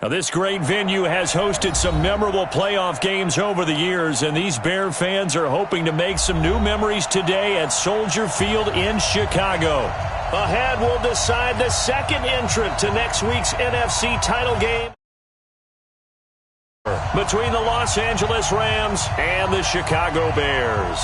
Now, this great venue has hosted some memorable playoff games over the years, and these Bear fans are hoping to make some new memories today at Soldier Field in Chicago. Ahead, we'll decide the second entrant to next week's NFC title game between the Los Angeles Rams and the Chicago Bears.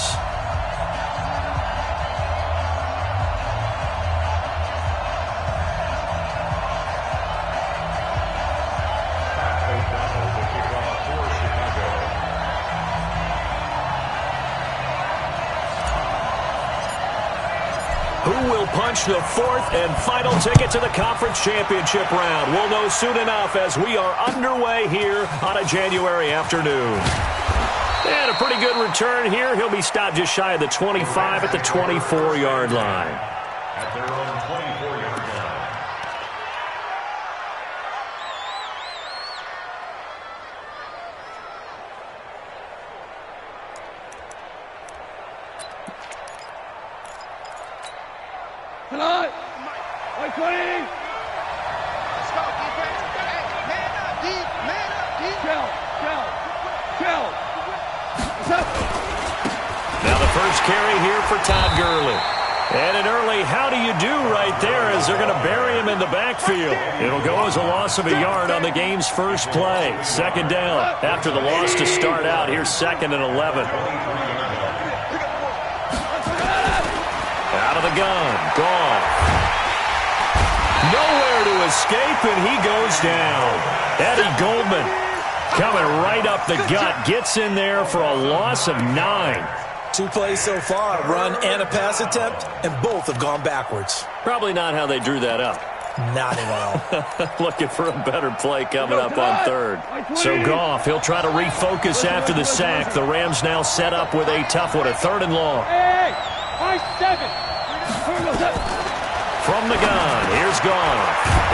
Who will punch the fourth and final ticket to the conference championship round? We'll know soon enough as we are underway here on a January afternoon. And a pretty good return here. He'll be stopped just shy of the 25 at the 24-yard line. At their own 24-yard line. Tonight, Mike 20. Let's go, defense. Hey, man up, deep, man up, deep. Kill. Now the first carry here for Todd Gurley. And an early how do you do right there as they're going to bury him in the backfield. It'll go as a loss of a yard on the game's first play. Second down after the loss to start out. Here's 2nd and 11. Out of the gun. Goff. Nowhere to escape, and he goes down. Eddie Goldman coming right up the gut. Gets in there for a loss of 9. 2 plays so far, a run and a pass attempt, and both have gone backwards. Probably not how they drew that up. Not at all. Looking for a better play coming up on third. So Goff, he'll try to refocus after the sack. The Rams now set up with a tough one, a 3rd and long. From the gun, here's Goff.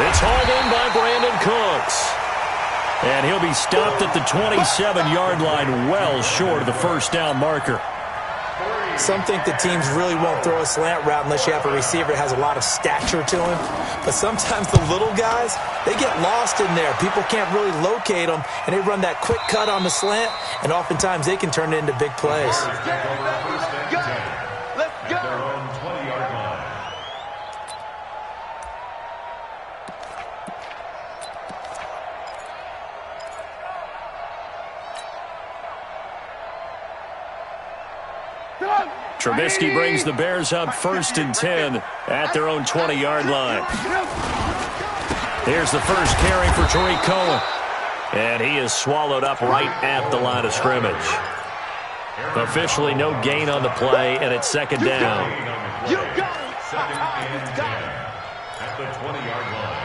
It's hauled in by Brandon Cooks. And he'll be stopped at the 27-yard line, well short of the first down marker. Some think the teams really won't throw a slant route unless you have a receiver that has a lot of stature to him. But sometimes the little guys, they get lost in there. People can't really locate them, and they run that quick cut on the slant, and oftentimes they can turn it into big plays. Trubisky brings the Bears up 1st and 10 at their own 20-yard line. Here's the first carry for Tariq Cohen. And he is swallowed up right at the line of scrimmage. Officially no gain on the play, and it's 2nd down. You got it. 2nd and 10 at the 20-yard line.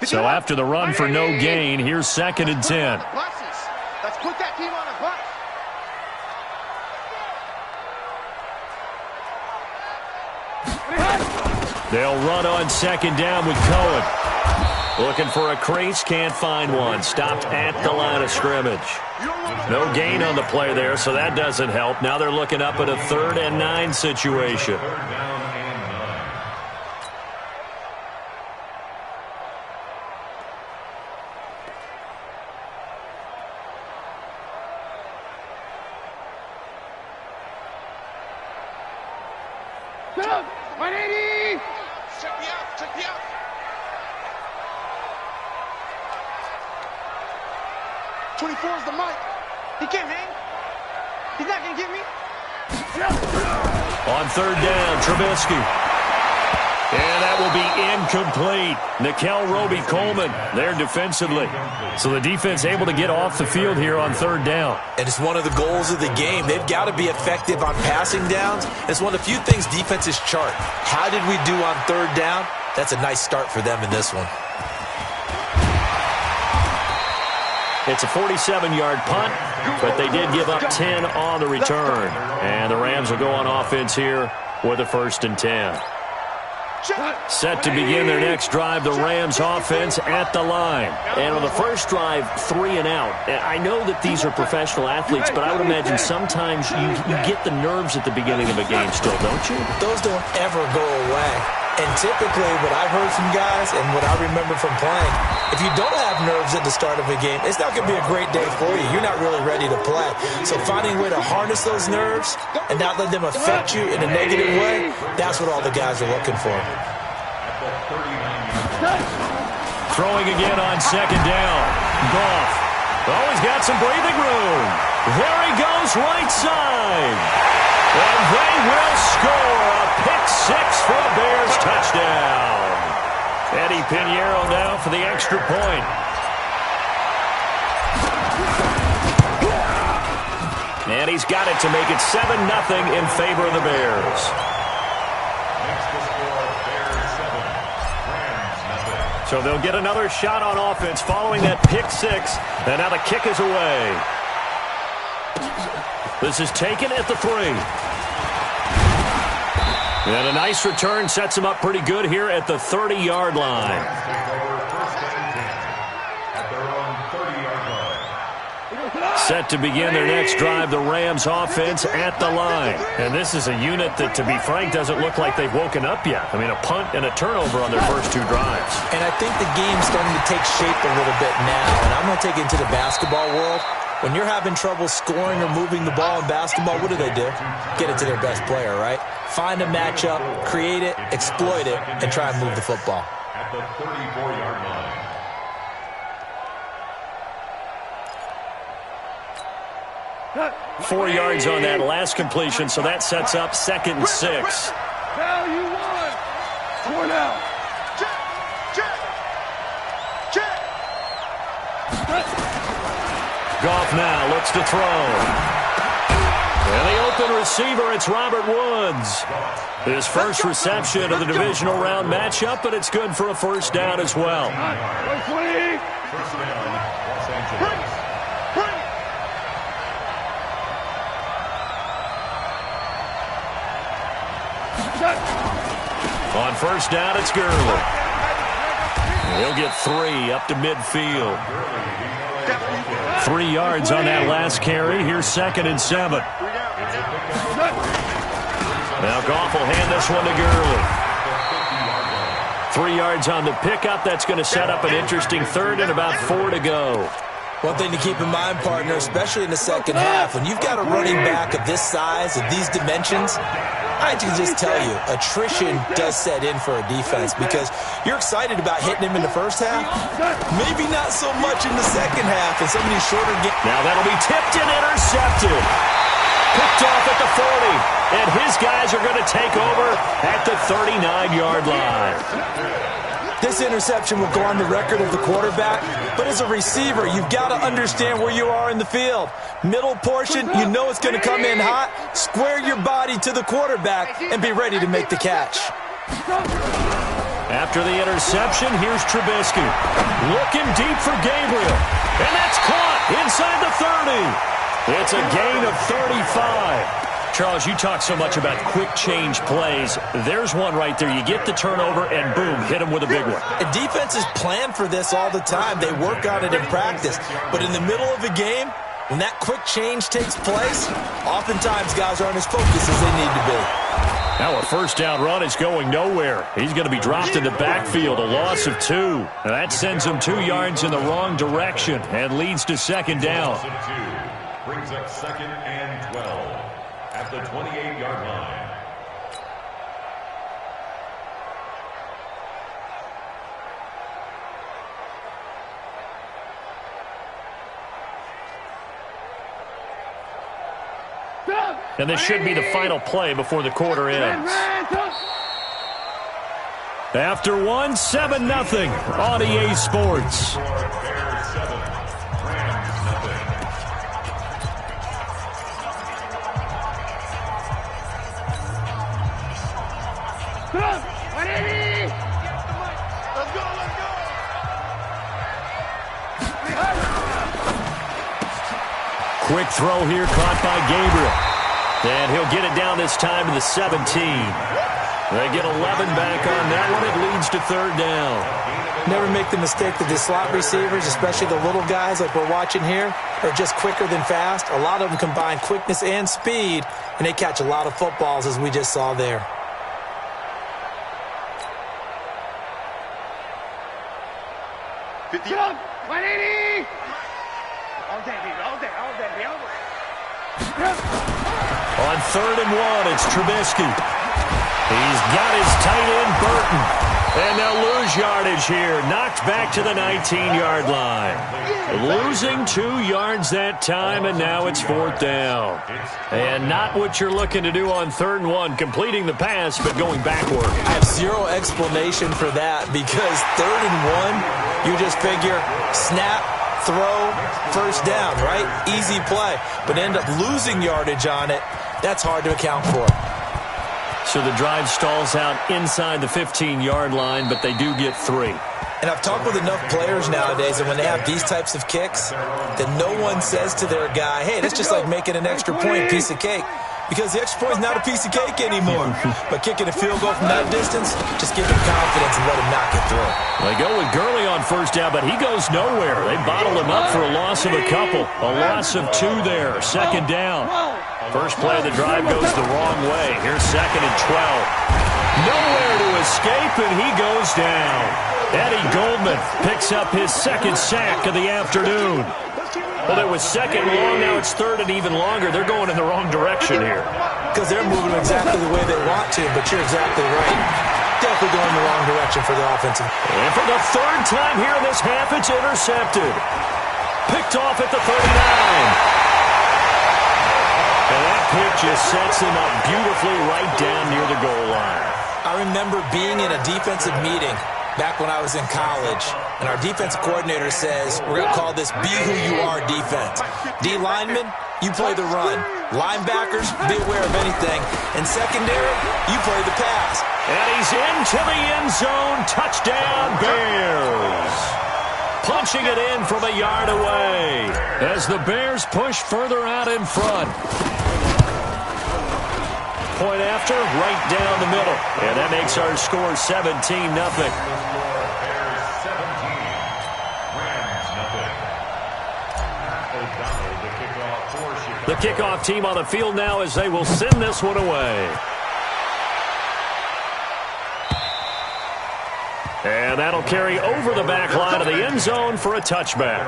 So after the run for no gain, here's 2nd and 10. Let's put that team on a bus. They'll run on 2nd down with Cohen. Looking for a crease, can't find one. Stopped at the line of scrimmage. No gain on the play there, so that doesn't help. Now they're looking up at a 3rd and 9 situation. Check me out. 24 is the mic. He can't hang. He's not going to get me. On 3rd down, Trubisky. And that will be incomplete. Nickel Roby-Coleman there defensively. So the defense able to get off the field here on 3rd down. And it's one of the goals of the game. They've got to be effective on passing downs. It's one of the few things defenses chart. How did we do on 3rd down? That's a nice start for them in this one. It's a 47-yard punt, but they did give up 10 on the return. And the Rams will go on offense here with a 1st and 10. Set to begin their next drive, the Rams offense at the line. And on the first drive, 3 and out. I know that these are professional athletes, but I would imagine sometimes you get the nerves at the beginning of a game still, don't you? Those don't ever go away. And typically, what I've heard from guys and what I remember from playing, if you don't have nerves at the start of a game, it's not going to be a great day for you. You're not really ready to play. So finding a way to harness those nerves and not let them affect you in a negative way, that's what all the guys are looking for. Throwing again on second down. Goff. Oh, he's got some breathing room. There he goes, right side. And they will score a pick-6 for a Bears touchdown. Eddie Pinheiro now for the extra point. And he's got it to make it 7-0 in favor of the Bears. So they'll get another shot on offense following that pick-6. And now the kick is away. This is taken at the 3. And a nice return sets him up pretty good here at the 30-yard line. Set to begin their next drive, the Rams offense at the line. And this is a unit that, to be frank, doesn't look like they've woken up yet. I mean, a punt and a turnover on their first 2 drives. And I think the game's starting to take shape a little bit now. And I'm going to take it into the basketball world. When you're having trouble scoring or moving the ball in basketball, what do? Get it to their best player, right? Find a matchup, create it, exploit it, and try and move the football. At the 34-yard line. 4 yards on that last completion, so that sets up 2nd and 6. Now you won. Score now. Goff now looks to throw. And the open receiver, it's Robert Woods. His first reception of the divisional round matchup, but it's good for a first down as well. First down, Los Angeles. On first down, it's Gurley. He'll get 3 up to midfield. 3 yards on that last carry. Here's 2nd and 7. Now Goff will hand this one to Gurley. 3 yards on the pickup. That's going to set up an interesting 3rd and about 4 to go. One thing to keep in mind, partner, especially in the second half, when you've got a running back of this size, of these dimensions, I can just tell you, attrition does set in for a defense because you're excited about hitting him in the first half. Maybe not so much in the second half in some of these shorter games. Now that'll be tipped and intercepted. Picked off at the 40. And his guys are going to take over at the 39-yard line. This interception will go on the record of the quarterback, but as a receiver, you've got to understand where you are in the field. Middle portion, you know it's going to come in hot. Square your body to the quarterback and be ready to make the catch. After the interception, here's Trubisky. Looking deep for Gabriel. And that's caught inside the 30. It's a gain of 35. Charles, you talk so much about quick change plays. There's one right there. You get the turnover, and boom, hit him with a big one. And defenses plan for this all the time. They work on it in practice. But in the middle of a game, when that quick change takes place, oftentimes guys aren't as focused as they need to be. Now a first down run is going nowhere. He's going to be dropped in the backfield, a loss of 2. Now that sends him 2 yards in the wrong direction and leads to second down. Brings up 2nd and 12 at the 28-yard line. And this should be the final play before the quarter ends. After 1, 7-0 on EA Sports. Quick throw here caught by Gabriel. And he'll get it down this time to the 17. They get 11 back on that one. It leads to third down. Never make the mistake that the slot receivers, especially the little guys like we're watching here, are just quicker than fast. A lot of them combine quickness and speed, and they catch a lot of footballs, as we just saw there. Get up! 180! All day, baby, all day, all day, baby, all day. On 3rd and 1, it's Trubisky. He's got his tight end, Burton. And they'll lose yardage here. Knocked back to the 19-yard line. Losing 2 yards that time, and now it's 4th down. And not what you're looking to do on 3rd and 1, completing the pass, but going backward. I have zero explanation for that, because 3rd and 1, you just figure snap, throw, first down, right? Easy play. But end up losing yardage on it. That's hard to account for. So the drive stalls out inside the 15-yard line, but they do get 3. And I've talked with enough players nowadays that when they have these types of kicks, that no one says to their guy, hey, that's just like making an extra point, piece of cake. Because the extra point is not a piece of cake anymore. But kicking a field goal from that distance, just give him confidence and let him knock it through. They go with Gurley on first down, but he goes nowhere. They bottled him up for a loss of a couple. A loss of 2 there. 2nd down. First play of the drive goes the wrong way. Here's 2nd and 12. Nowhere to escape, and he goes down. Eddie Goldman picks up his 2nd sack of the afternoon. Well, it was 2nd long, now it's 3rd and even longer. They're going in the wrong direction here. Because they're moving exactly the way they want to, but you're exactly right. Definitely going in the wrong direction for the offensive. And for the 3rd time here in this half, it's intercepted. Picked off at the 39. And that pick just sets him up beautifully right down near the goal line. I remember being in a defensive meeting back when I was in college, and our defensive coordinator says, we're going to call this be who you are defense. D linemen, you play the run. Linebackers, be aware of anything. And secondary, you play the pass. And he's into the end zone. Touchdown, Bears. Punching it in from a yard away as the Bears push further out in front. Point after, right down the middle. And that makes our score 17-0. The kickoff team on the field now as they will send this one away. And that'll carry over the back line of the end zone for a touchback.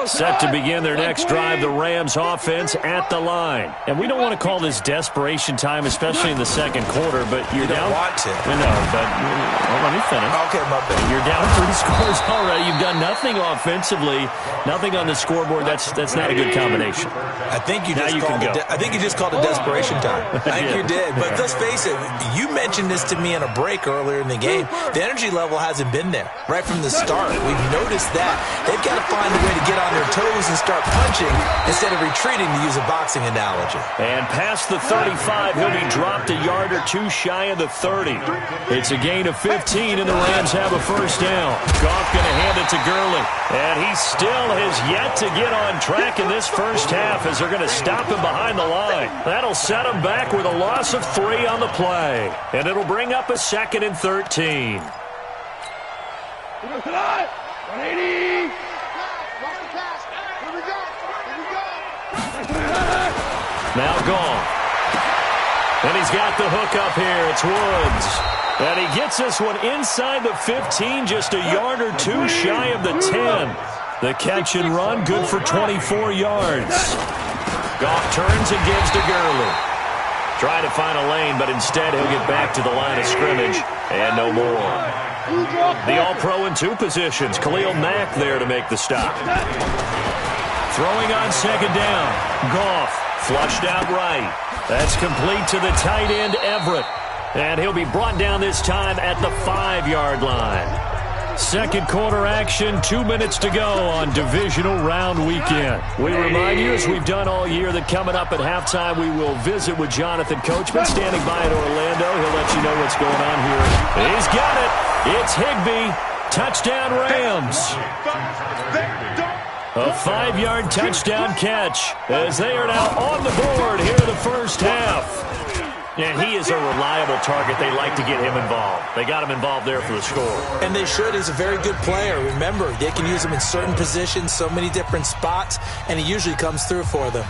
Set to begin their next drive, the Rams offense at the line. And we don't want to call this desperation time, especially in the 2nd quarter, but you're down. You don't want to. No, but let me finish. Okay, my bad. You're down 3 scores already. You've done nothing offensively, nothing on the scoreboard. That's not a good combination. I think you just called it desperation time. I think you did. But let's face it, you mentioned this to me in a break earlier in the game. The energy level hasn't been there right from the start. We've noticed that. They've got to find a way to get on their toes and start punching instead of retreating, to use a boxing analogy. And past the 35, he'll be dropped a yard or 2 shy of the 30. It's a gain of 15, and the Rams have a first down. Goff going to hand it to Gurley. And he still has yet to get on track in this first half as they're going to stop him behind the line. That'll set him back with a loss of 3 on the play. And it'll bring up a 2nd and 13. 180! Now gone. And he's got the hook up here. It's Woods. And he gets this one inside the 15, just a yard or 2 shy of the 10. The catch and run, good for 24 yards. Goff turns and gives to Gurley. Trying to find a lane, but instead he'll get back to the line of scrimmage. And no more. The All-Pro in 2 positions. Khalil Mack there to make the stop. Throwing on 2nd down. Goff flushed out right. That's complete to the tight end, Everett. And he'll be brought down this time at the 5-yard line. 2nd quarter action, 2 minutes to go on divisional round weekend. We remind you, as we've done all year, that coming up at halftime, we will visit with Jonathan Coachman standing by in Orlando. He'll let you know what's going on here. He's got it. It's Higbee. Touchdown, Rams. A 5-yard touchdown catch as they are now on the board here in the first half. And he is a reliable target. They like to get him involved. They got him involved there for the score. And they should. He's a very good player. Remember, they can use him in certain positions, so many different spots, and he usually comes through for them.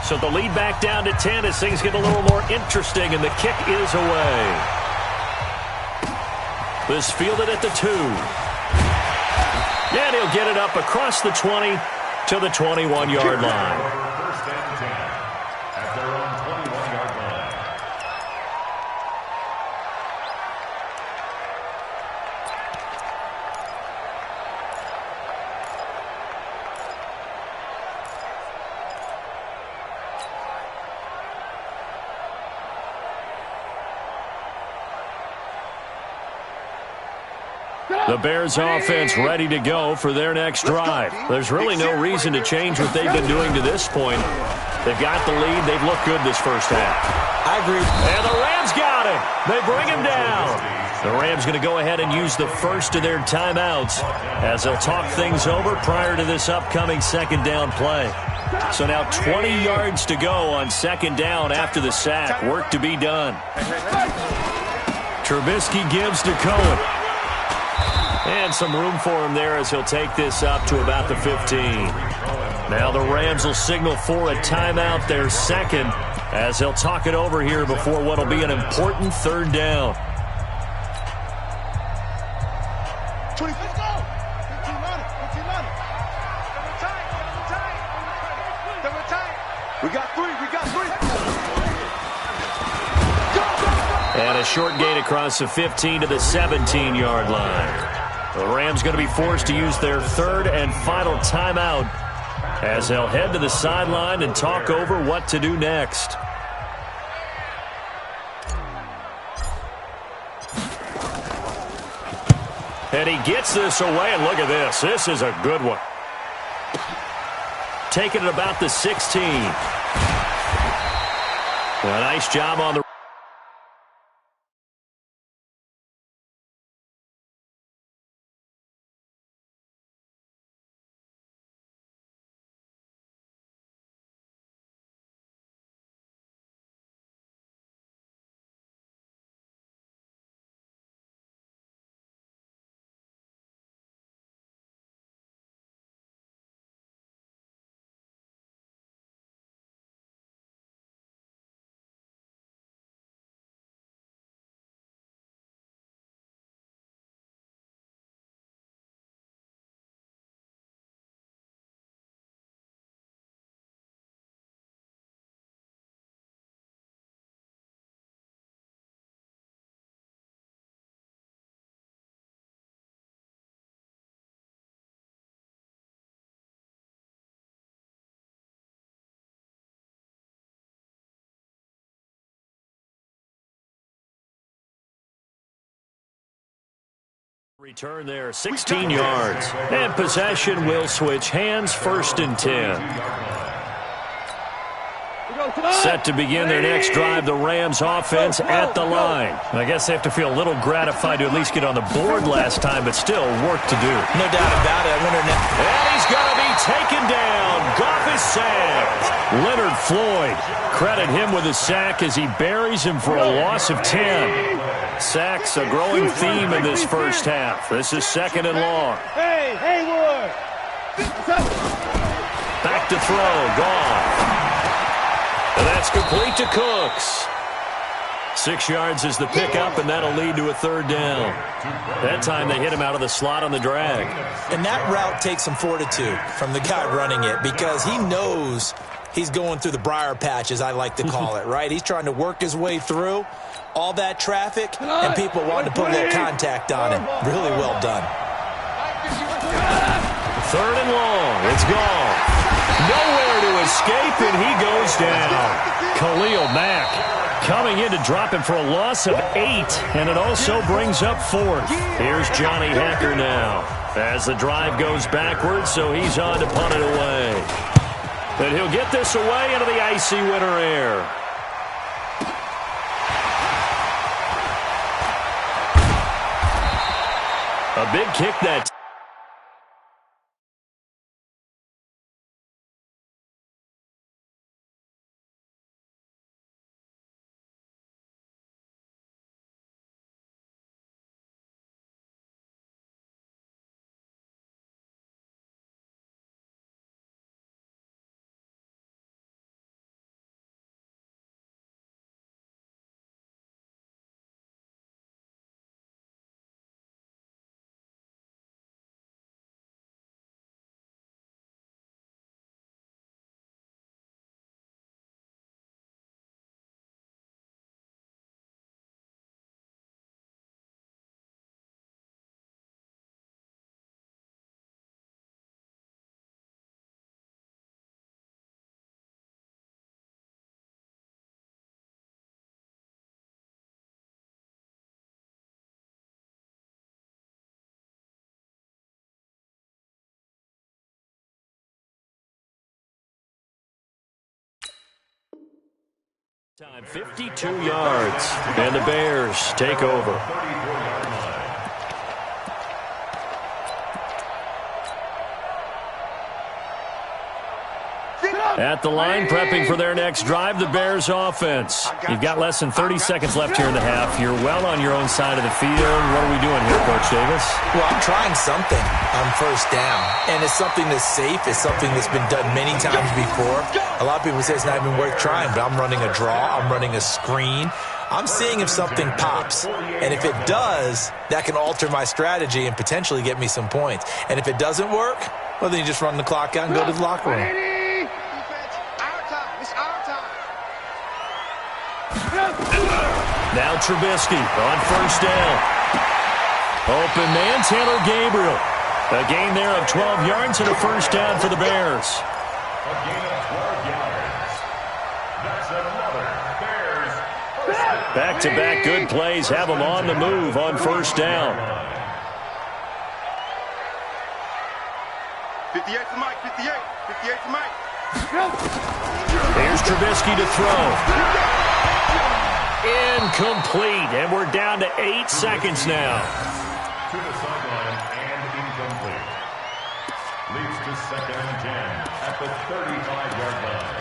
So the lead back down to 10 as things get a little more interesting, and the kick is away. This fielded at the 2. And he'll get it up across the 20 to the 21-yard line. First and 10 at their own 21-yard line. The Bears offense ready to go for their next drive. There's really no reason to change what they've been doing to this point. They've got the lead. They've looked good this first half. I agree. And the Rams got him. They bring him down. The Rams going to go ahead and use the first of their timeouts as they'll talk things over prior to this upcoming second down play. So now 20 yards to go on second down after the sack. Work to be done. Trubisky gives to Cohen. And some room for him there as he'll take this up to about the 15. Now the Rams will signal for a timeout, their second, as they'll talk it over here before what will be an important third down. 20, let's go! 15 on it. We got three. And a short gain across the 15 to the 17-yard line. The Rams going to be forced to use their third and final timeout as they'll head to the sideline and talk over what to do next. And he gets this away, and look at this. This is a good one. Taking it about the 16. A nice job on the return there, 16 yards. And possession will switch hands, first and 10. Set to begin their next drive, the Rams offense at the line. I guess they have to feel a little gratified to at least get on the board last time, but still work to do. No doubt about it. I wonder now. And he's going to be taken down. Goff is sacked. Leonard Floyd, credit him with a sack as he buries him for a loss of 10. Sacks a growing theme in this first half. This is second and long. Hey, Haywood! Back to throw, Goff. And that's complete to Cooks. 6 yards is the pickup, and that'll lead to a third down. That time they hit him out of the slot on the drag. And that route takes some fortitude from the guy running it because he knows he's going through the briar patch, as I like to call it, right? He's trying to work his way through all that traffic, and people wanting to put a little contact on him. Really well done. Third and long. It's gone. Nowhere to escape, and he goes down. Khalil Mack coming in to drop him for a loss of 8, and it also brings up fourth. Here's Johnny Hacker now as the drive goes backwards, so he's on to punt it away. And he'll get this away into the icy winter air. A big kick that time, 52 yards, and the Bears take over. At the line, prepping for their next drive, the Bears offense. You've got less than 30 seconds left here in the half. You're well on your own side of the field. What are we doing here, Coach Davis? Well, I'm trying something on first down, and it's something that's safe. It's something that's been done many times before. A lot of people say it's not even worth trying, but I'm running a draw. I'm running a screen. I'm seeing if something pops, and if it does, that can alter my strategy and potentially get me some points. And if it doesn't work, well, then you just run the clock out and go to the locker room. Now Trubisky on first down. Open man, Taylor Gabriel. A gain there of 12 yards and a first down for the Bears. A gain of 12 yards. That's another Bears. Back-to-back good plays have them on the move on first down. 58 to Mike, 58 to Mike. Here's Trubisky to throw. Incomplete, and we're down to 8 seconds now. To the sideline and incomplete. Leads to 2nd and 10 at the 35-yard line.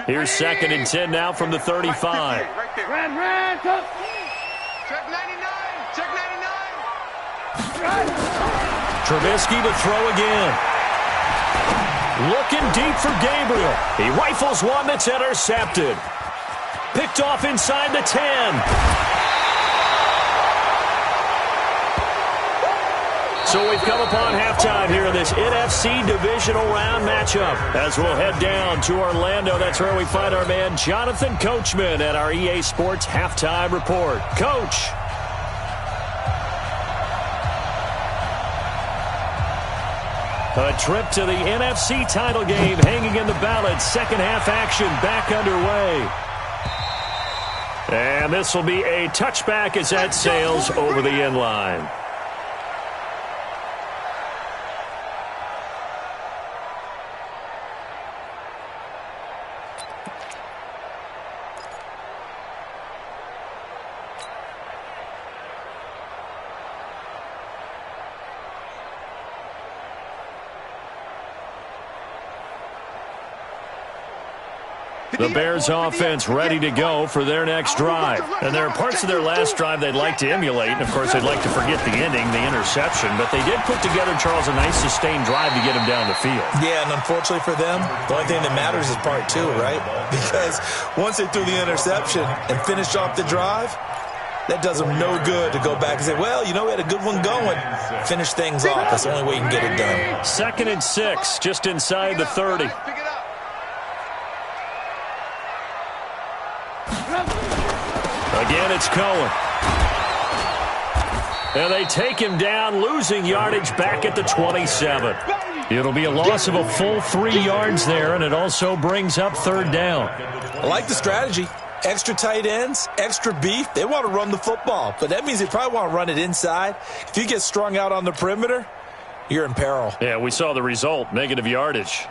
Here's 2nd and 10 now from the 35. Right there. Ran, go. Check 99. Check 99. Trubisky to throw again. Looking deep for Gabriel. He rifles one that's intercepted. Picked off inside the 10. So we've come upon halftime here in this NFC divisional round matchup. As we'll head down to Orlando, that's where we find our man Jonathan Coachman at our EA Sports Halftime Report. Coach. A trip to the NFC title game hanging in the balance. Second half action back underway. And this will be a touchback as that sails over the end line. The Bears offense ready to go for their next drive. And there are parts of their last drive they'd like to emulate. And, of course, they'd like to forget the ending, the interception. But they did put together, Charles, a nice sustained drive to get him down the field. Yeah, and unfortunately for them, the only thing that matters is part 2, right? Because once they threw the interception and finished off the drive, that does them no good to go back and say, well, you know, we had a good one going. Finish things off. That's the only way you can get it done. 2nd and 6, just inside the 30. Again, it's Cohen. And they take him down, losing yardage back at the 27. It'll be a loss of a full 3 yards there, and it also brings up 3rd down. I like the strategy. Extra tight ends, extra beef, they want to run the football. But that means they probably want to run it inside. If you get strung out on the perimeter, you're in peril. Yeah, we saw the result, negative yardage.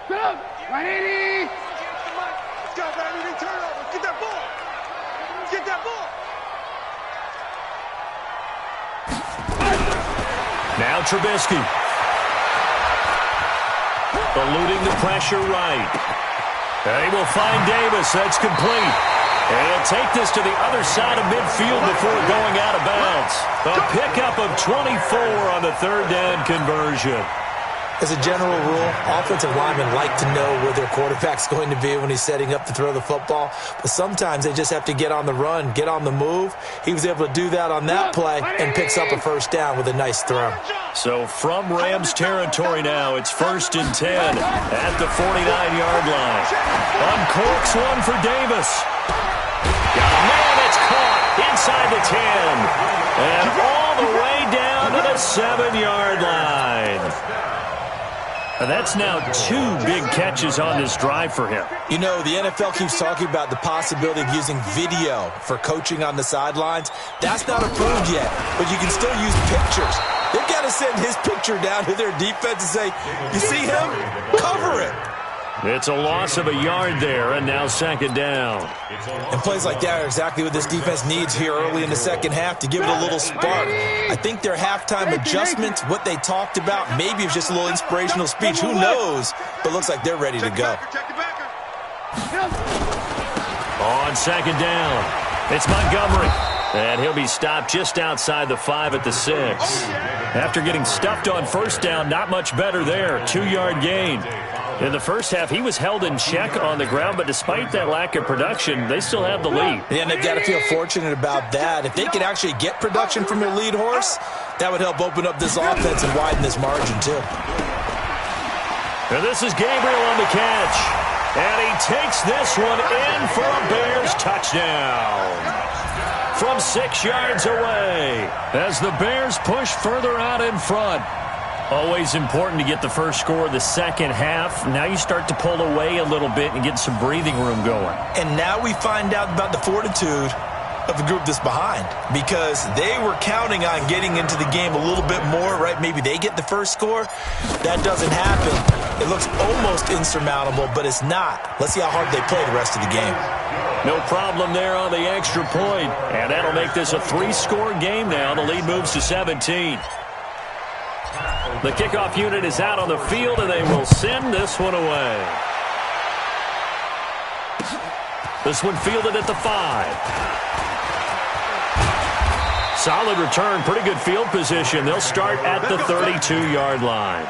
Go! 180! Let's go, baby. Turnover. Get that ball. Get that ball. Now Trubisky. Eluding the pressure right. And he will find Davis. That's complete. And he'll take this to the other side of midfield before going out of bounds. A pickup of 24 on the third down conversion. As a general rule, offensive linemen like to know where their quarterback's going to be when he's setting up to throw the football. But sometimes they just have to get on the run, get on the move. He was able to do that on that play and picks up a first down with a nice throw. So from Rams territory now, it's 1st and 10 at the 49-yard line. Uncorks one for Davis. Man, it's caught inside the 10. And all the way down to the 7-yard line. And that's now 2 big catches on this drive for him. You know, the NFL keeps talking about the possibility of using video for coaching on the sidelines. That's not approved yet, but you can still use pictures. They've got to send his picture down to their defense and say, you see him? Cover it. It's a loss of a yard there, and now 2nd down. And plays like that are exactly what this defense needs here early in the second half to give it a little spark. I think their halftime adjustments, what they talked about, maybe it's just a little inspirational speech. Who knows? But looks like they're ready to go. On 2nd down, it's Montgomery. And he'll be stopped just outside the 5 at the 6. After getting stuffed on 1st down, not much better there. 2-yard gain. In the first half, he was held in check on the ground, but despite that lack of production, they still have the lead. Yeah, and they've got to feel fortunate about that. If they could actually get production from their lead horse, that would help open up this offense and widen this margin, too. And this is Gabriel on the catch. And he takes this one in for a Bears touchdown. From 6 yards away, as the Bears push further out in front. Always important to get the first score of the second half. Now you start to pull away a little bit and get some breathing room going. And now we find out about the fortitude of the group that's behind, because they were counting on getting into the game a little bit more, right? Maybe they get the first score. That doesn't happen. It looks almost insurmountable, but it's not. Let's see how hard they play the rest of the game. No problem there on the extra point. And that'll make this a 3-score game now. The lead moves to 17. The kickoff unit is out on the field, and they will send this one away. This one fielded at the 5. Solid return, pretty good field position. They'll start at the 32-yard line.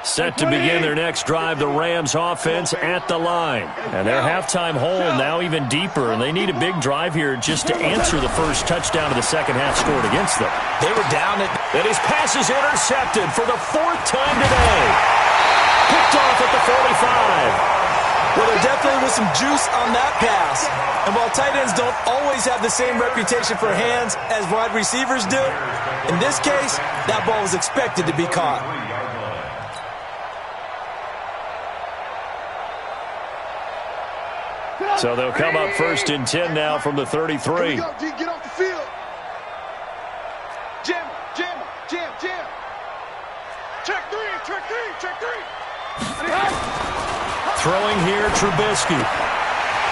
Set to begin their next drive, the Rams offense at the line. And their halftime hole now even deeper, and they need a big drive here just to answer the first touchdown of the second half scored against them. They were down at... And his pass is intercepted for the 4th time today. Picked off at the 45. Well, there definitely was some juice on that pass. And while tight ends don't always have the same reputation for hands as wide receivers do, in this case, that ball was expected to be caught. So they'll come up 1st and 10 now from the 33. Here we go, D. Get off the field. Jam, jam, jam, jam. Check 3, check 3, check 3. Throwing here, Trubisky.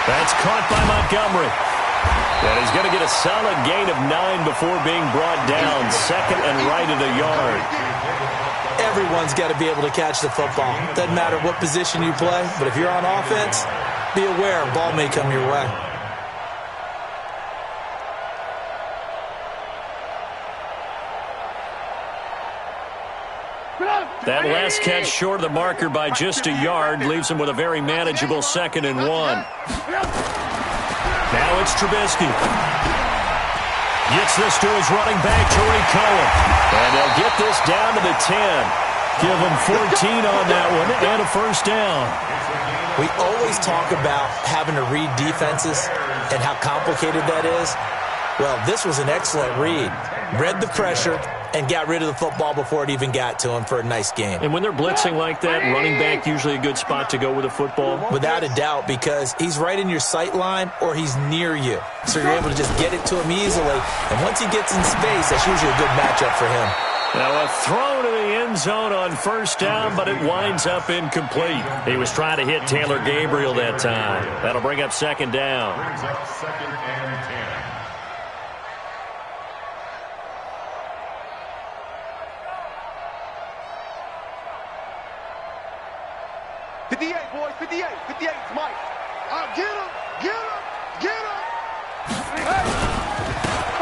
That's caught by Montgomery. And he's going to get a solid gain of 9 before being brought down. 2nd and right at a yard. Everyone's got to be able to catch the football. Doesn't matter what position you play, but if you're on offense, be aware a ball may come your way. That last catch short of the marker by just a yard leaves him with a very manageable 2nd and 1. Now it's Trubisky. Gets this to his running back, Tariq Cohen. And they'll get this down to the 10. Give him 14 on that one and a first down. We always talk about having to read defenses and how complicated that is. Well, this was an excellent read. Read the pressure, and got rid of the football before it even got to him for a nice game. And when they're blitzing like that, running back usually a good spot to go with the football? Without a doubt, because he's right in your sight line or he's near you. So you're able to just get it to him easily. And once he gets in space, that's usually a good matchup for him. Now a throw to the end zone on first down, but it winds up incomplete. He was trying to hit Taylor Gabriel that time. That'll bring up second down. Brings up 2nd and 10. Boys, 58, 58, it's Mike. Get him, get him, get him.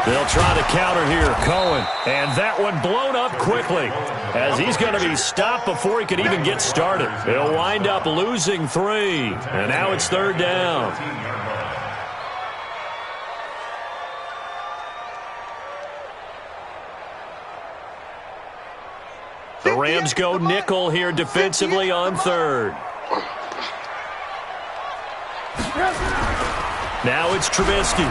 They'll try to counter here, Cohen. And that one blown up quickly as he's going to be stopped before he could even get started. He'll wind up losing 3. And now it's 3rd down. The Rams go nickel here defensively on 3rd. Now it's Trubisky.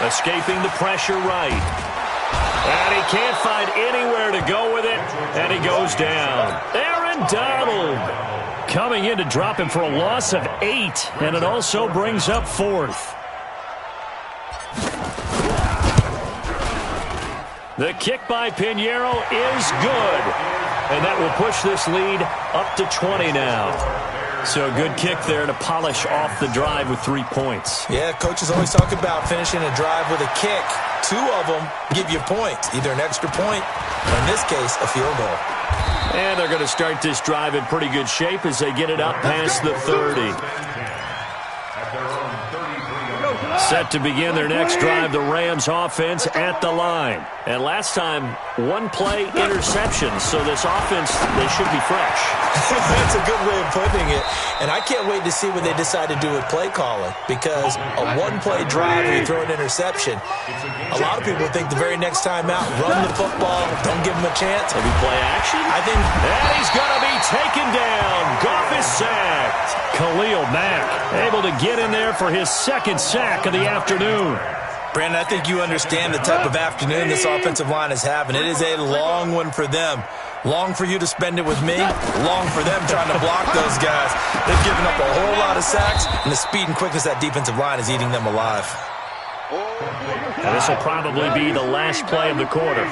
Escaping the pressure right. And he can't find anywhere to go with it. And he goes down. Aaron Donald coming in to drop him for a loss of 8. And it also brings up 4th. The kick by Pinheiro is good. And that will push this lead up to 20 now. So a good kick there to polish off the drive with 3 points. Yeah, coaches always talk about finishing a drive with a kick. 2 of them give you points, either an extra point or, in this case, a field goal. And they're going to start this drive in pretty good shape as they get it up past the 30. Set to begin their next drive, the Rams offense at the line. And last time, 1-play interception. So this offense, they should be fresh. That's a good way of putting it. And I can't wait to see what they decide to do with play calling. Because a 1-play drive where you throw an interception, a lot of people think the very next time out, run the football, don't give them a chance. Maybe play action? I think. And he's going to be taken down. Goff is sacked. Khalil Mack able to get in there for his 2nd sack of the afternoon. Brandon, I think you understand the type of afternoon this offensive line is having. It is a long one for them. Long for you to spend it with me. Long for them trying to block those guys. They've given up a whole lot of sacks, and the speed and quickness of that defensive line is eating them alive. And this will probably be the last play of the quarter.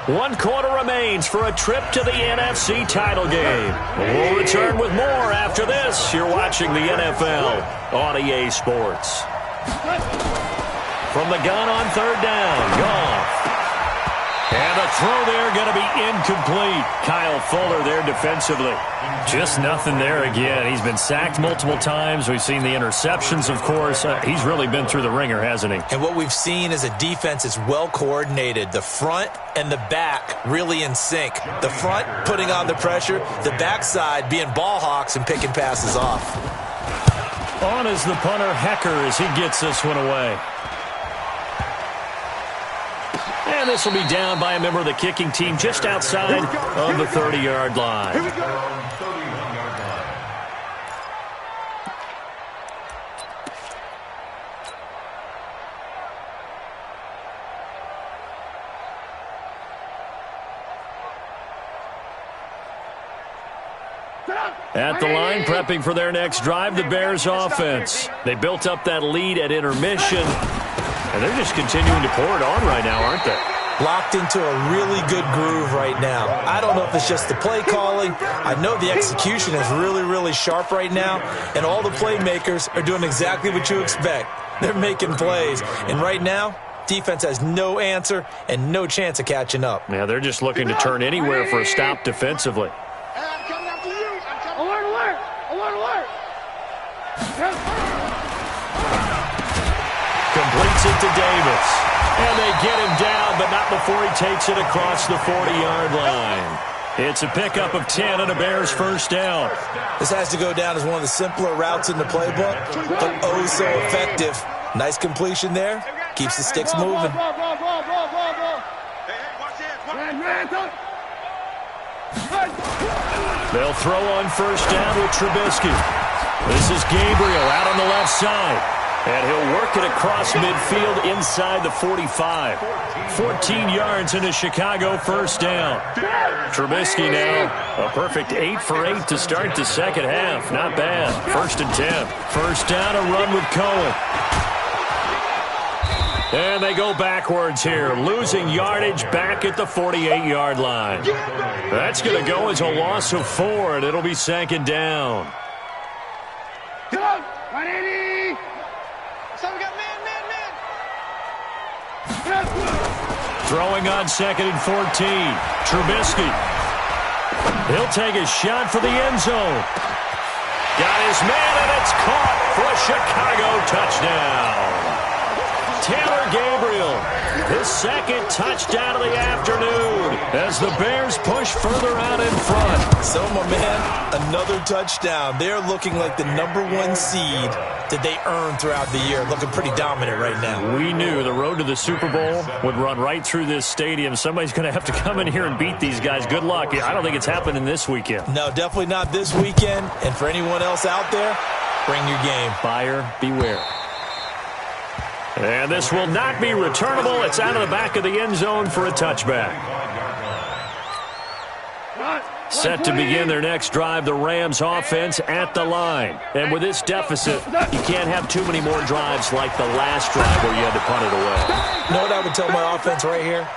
1 quarter remains for a trip to the NFC title game. We'll return with more after this. You're watching the NFL on EA Sports. From the gun on 3rd down, Goff. And a throw there going to be incomplete. Kyle Fuller there defensively. Just nothing there again. He's been sacked multiple times. We've seen the interceptions, of course. He's really been through the ringer, hasn't he? And what we've seen is a defense that's well coordinated. The front and the back really in sync. The front putting on the pressure. The backside being ball hawks and picking passes off. On is the punter, Hecker, as he gets this one away. And this will be down by a member of the kicking team just outside of the 30-yard line. Here we go. At the line, prepping for their next drive, the Bears offense. They built up that lead at intermission, and they're just continuing to pour it on right now, aren't they? Locked into a really good groove right now. I don't know if it's just the play calling. I know the execution is really, really sharp right now, and all the playmakers are doing exactly what you expect. They're making plays, and right now, defense has no answer and no chance of catching up. Yeah, they're just looking to turn anywhere for a stop defensively. Alert, alert! Alert, alert! Completes it to Davis. And they get him down, but not before he takes it across the 40-yard line. It's a pickup of 10 and a Bears first down. This has to go down as one of the simpler routes in the playbook, but oh so effective. Nice completion there. Keeps the sticks moving. They'll throw on first down with Trubisky. This is Gabriel out on the left side. And he'll work it across midfield inside the 45. 14 yards into Chicago, first down. Trubisky now, a perfect 8 for 8 to start the second half. Not bad. 1st and 10. First down, a run with Cohen. And they go backwards here, losing yardage back at the 48-yard line. That's going to go as a loss of 4, and it'll be 2nd down. Throwing on 2nd and 14. Trubisky. He'll take a shot for the end zone. Got his man, and it's caught for a Chicago touchdown. Taylor Gabriel, his 2nd touchdown of the afternoon as the Bears push further out in front. So, my man, another touchdown. They're looking like the #1 seed that they earned throughout the year. Looking pretty dominant right now. We knew the road to the Super Bowl would run right through this stadium. Somebody's going to have to come in here and beat these guys. Good luck. I don't think it's happening this weekend. No, definitely not this weekend. And for anyone else out there, bring your game. Buyer beware. And this will not be returnable. It's out of the back of the end zone for a touchback. Set to begin their next drive, the Rams offense at the line. And with this deficit, you can't have too many more drives like the last drive where you had to punt it away. You know what I would tell my offense right here?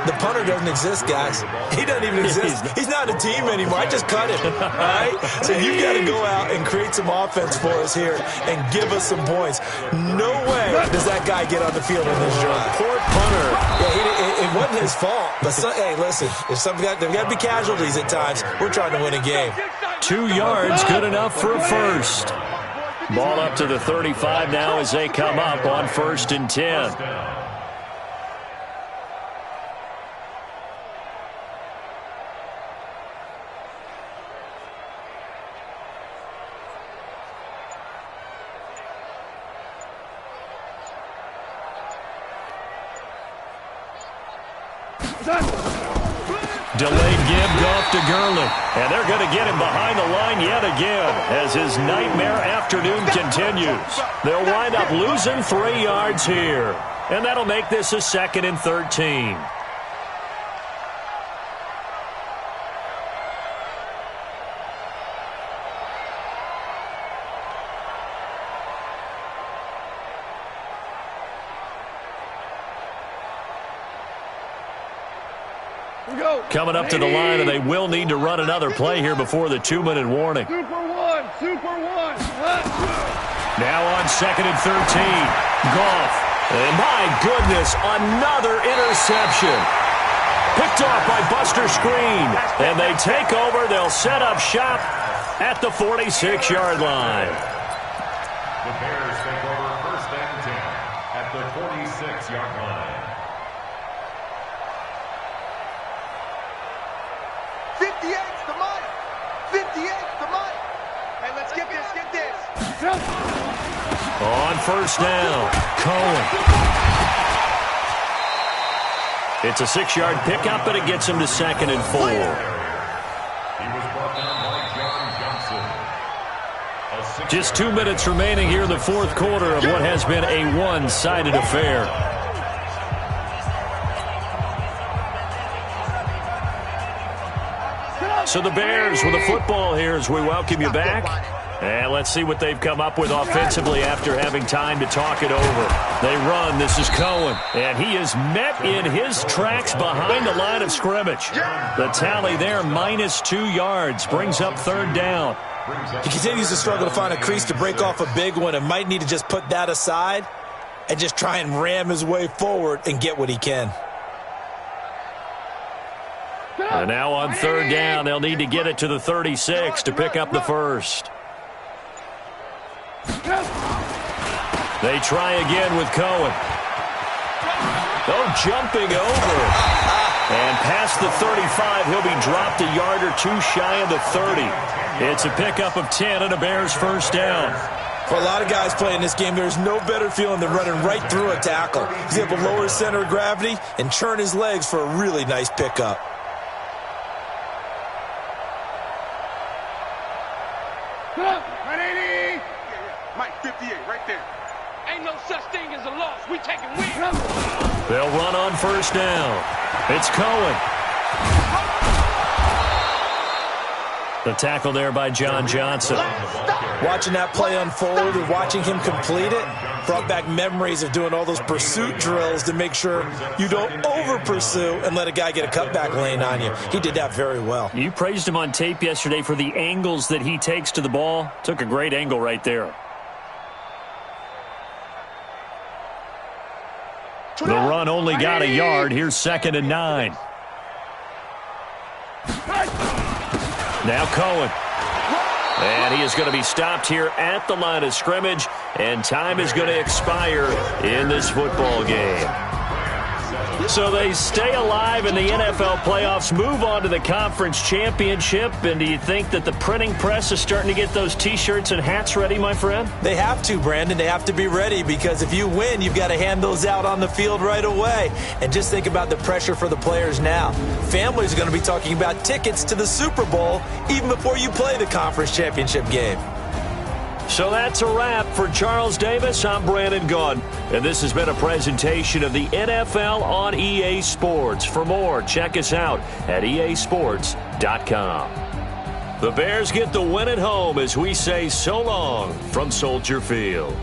The punter doesn't exist, guys. He doesn't even exist. He's not a team anymore. I just cut him, all right? So you got to go out and create some offense for us here and give us some points. No way does that guy get on the field in this drive. Poor punter. Yeah, it wasn't his fault. But, hey, listen, if there's got to be casualties at times. We're trying to win a game. 2 yards, good enough for a first. Ball up to the 35 now as they come up on 1st and 10. Delayed give, Goff to Gurley. And they're going to get him behind the line yet again as his nightmare afternoon continues. They'll wind up losing 3 yards here. And that'll make this a 2nd and 13. Coming up to the line, and they will need to run another play here before the 2-minute warning. Super one. Now on 2nd and 13. Goff. And my goodness, another interception. Picked off by Buster Screen. And they take over. They'll set up shop at the 46-yard line. The Bears take over 1st and 10 at the 46-yard line. 58's the money. 58's the money. Hey, let's get this. On 1st down, Cohen. It's a 6-yard pickup, but it gets him to 2nd and 4. He was brought down by John Johnson. Just 2 minutes remaining here in the 4th quarter of what has been a one-sided affair. So the Bears with the football here as we welcome you back. And let's see what they've come up with offensively after having time to talk it over. They run. This is Cohen. And he is met in his tracks behind the line of scrimmage. The tally there, -2 yards, brings up 3rd down. He continues to struggle to find a crease to break off a big one and might need to just put that aside and just try and ram his way forward and get what he can. And now on 3rd down, they'll need to get it to the 36 to pick up the first. They try again with Cohen. Oh, jumping over. And past the 35, he'll be dropped a yard or two shy of the 30. It's a pickup of 10 and a Bears 1st down. For a lot of guys playing this game, there's no better feeling than running right through a tackle. He's able to lower his center of gravity and churn his legs for a really nice pickup. Mike, 58, right there. We taking wings. They'll run on first down. It's Cohen. The tackle there by John Johnson. Watching that play unfold and watching him complete it brought back memories of doing all those pursuit drills to make sure you don't over-pursue and let a guy get a cutback lane on you. He did that very well. You praised him on tape yesterday for the angles that he takes to the ball. Took a great angle right there. The run only got a yard. Here's 2nd and 9. Now Cohen. And he is going to be stopped here at the line of scrimmage, and time is going to expire in this football game. So they stay alive in the NFL playoffs, move on to the conference championship, and do you think that the printing press is starting to get those T-shirts and hats ready, my friend? They have to, Brandon. They have to be ready because if you win, you've got to hand those out on the field right away. And just think about the pressure for the players now. Families are going to be talking about tickets to the Super Bowl even before you play the conference championship game. So that's a wrap. For Charles Davis, I'm Brandon Gaudin, and this has been a presentation of the NFL on EA Sports. For more, check us out at easports.com. The Bears get the win at home as we say so long from Soldier Field.